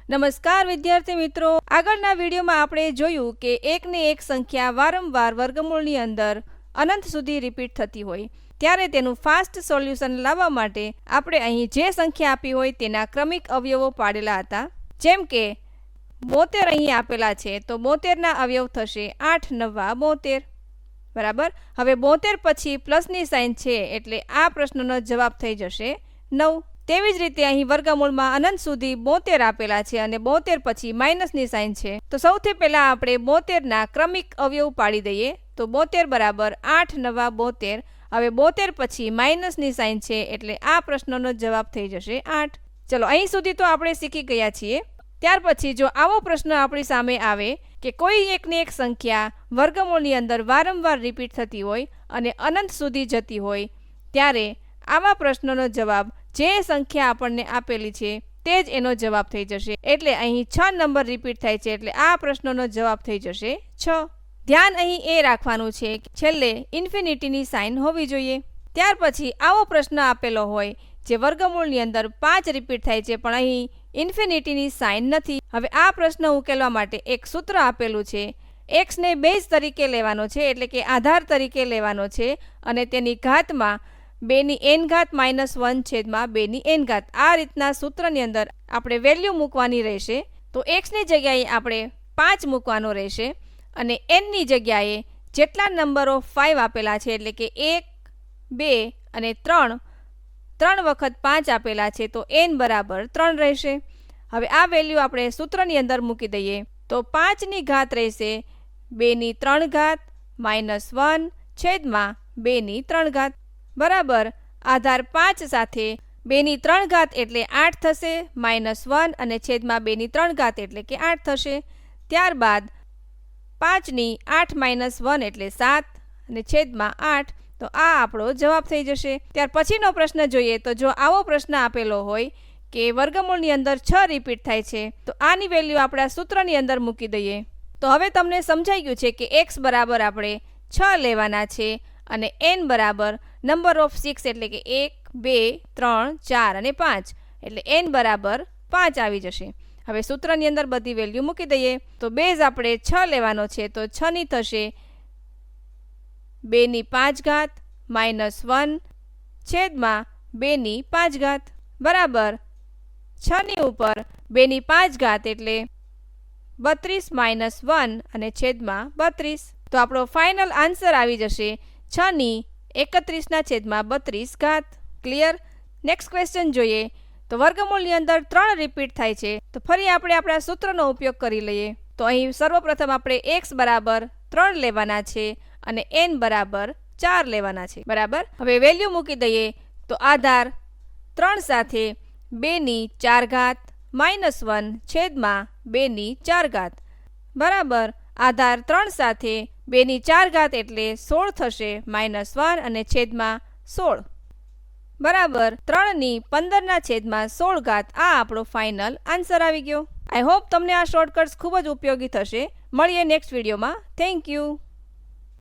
નમસ્કાર વિદ્યાર્થી મિત્રો, આગળના વિડીયોમાં આપણે જોયું કે એકને એક સંખ્યા વારંવાર વર્ગમૂળની અંદર અનંત સુધી રિપીટ થતી હોય ત્યારે તેનું ફાસ્ટ સોલ્યુશન લાવવા માટે આપણે અહીં જે સંખ્યા આપી હોય તેના ક્રમિક અવયવો પાડેલા હતા. જેમ કે 72 અહીં આપેલા છે તો 72ના અવયવ થશે 8 9 72. બરાબર. હવે 72 પછી પ્લસની સાઇન છે એટલે આ પ્રશ્નનો જવાબ થઈ જશે 9. તેવી જ રીતે અહીં વર્ગમૂળમાં અનંત સુધી 72 આપેલા છે અને 72 પછી માઇનસની સાઇન છે. તો સૌથી પહેલા આપણે 72ના ક્રમિક અવયવ પાડી દઈએ. તો 72 બરાબર 8 9 72. હવે 72 પછી માઇનસની સાઇન છે એટલે આ પ્રશ્નનો જવાબ થઈ જશે 8. ચલો, અહીં સુધી તો આપણે શીખી ગયા છીએ. ત્યાર પછી જો આવો પ્રશ્ન આપણી સામે આવે કે કોઈ એકને એક સંખ્યા વર્ગમૂળની અંદર વારંવાર રિપીટ થતી હોય અને અનંત સુધી જતી હોય ત્યારે આવા પ્રશ્નનો જવાબ જે સંખ્યા આપણને આપેલી છે તે જ એનો જવાબ થઈ જશે. એટલે અહીં 6 નંબર રિપીટ થાય છે એટલે આ પ્રશ્નનો જવાબ થઈ જશે 6. ધ્યાન અહીં એ રાખવાનું છે કે છેલ્લે ઇન્ફિનિટીની સાઇન હોવી જોઈએ. ત્યાર પછી આવો પ્રશ્ન આપેલો હોય જે વર્ગમૂળની અંદર 5 રિપીટ થાય છે પણ અહીં ઇન્ફિનિટીની સાઇન નથી. હવે આ પ્રશ્ન ઉકેલવા માટે એક સૂત્ર આપેલું છે. x ને બેઝ તરીકે લેવાનો છે એટલે કે આધાર તરીકે લેવાનો છે અને તેની ઘાતમાં 2 ની n ઘાત -1 છેદમાં 2 ની n ઘાત. આ રીતના સૂત્રની અંદર આપણે વેલ્યુ મૂકવાની રહેશે. તો x ની જગ્યાએ આપણે 5 મૂકવાનો રહેશે અને n ની જગ્યાએ જેટલા નંબરો 5 આપેલા છે એટલે કે 1 2 અને 3 વખત 5 આપેલા છે તો n બરાબર 3 રહેશે. હવે આ વેલ્યુ આપણે સૂત્રની અંદર મૂકી દઈએ તો 5 ની ઘાત રહેશે 2 ની 3 ઘાત -1 છેદમાં 2 ની 3 ઘાત બરાબર. આધાર 5 સાથે 2 ની 3 ઘાત એટલે 8 થશે, -1 અને છેદમાં 2 ની 3 ઘાત એટલે કે 8 થશે. ત્યારબાદ 5 ની 8 -1 એટલે 7 અને છેદમાં 8. તો આ આપણો જવાબ થઈ જશે. ત્યાર પછીનો પ્રશ્ન જોઈએ તો જો આવો પ્રશ્ન આપેલો હોય કે વર્ગમૂળની અંદર 6 રિપીટ થાય છે તો આની વેલ્યુ આપણે સૂત્રની અંદર મૂકી દઈએ. તો હવે તમને સમજાઈ ગયું છે કે x બરાબર આપણે 6 લેવાના છે અને n બરાબર નંબર ઓફ 6 એટલે કે 1 2 3 4 અને 5 એટલે n બરાબર 5 આવી જશે. હવે સૂત્રની અંદર બધી વેલ્યુ મૂકી દઈએ તો બેઝ આપણે 6 લેવાનો છે તો 6 ની થશે 2 ની 5 ઘાત -1 છેદમાં 2 ની 5 ઘાત બરાબર 6 ની ઉપર 2 ની 5 ઘાત એટલે 32 -1 અને છેદમાં 32. તો આપણો ફાઇનલ આન્સર આવી જશે 6 ની 31 છેદમાં 32 ઘાત. ક્લિયર? નેક્સ્ટ ક્વેશ્ચન જોઈએ તો વર્ગમૂળની અંદર 3 રિપીટ થાય છે તો ફરી આપણે આપણા સૂત્રનો ઉપયોગ કરી લઈએ. તો અહીં સર્વપ્રથમ આપણે x બરાબર 3 લેવાના છે અને n બરાબર 4 લેવાના છે. બરાબર. હવે વેલ્યુ મૂકી દઈએ તો આધાર 3 સાથે 2 ની 4 ઘાત -1 છેદમાં 2 ની 4 ઘાત બરાબર. આધાર 3 સાથે 2 ની 4 ઘાત એટલે 16 થશે, -1 અને છેદમાં 16 બરાબર 3 ની 15 છેદમાં 16 ઘાત. આ આપણો ફાઇનલ આન્સર આવી ગયો. આઈ હોપ તમને આ શોર્ટકટ્સ ખૂબ જ ઉપયોગી થશે. મળીએ નેક્સ્ટ વિડીયોમાં. Thank you.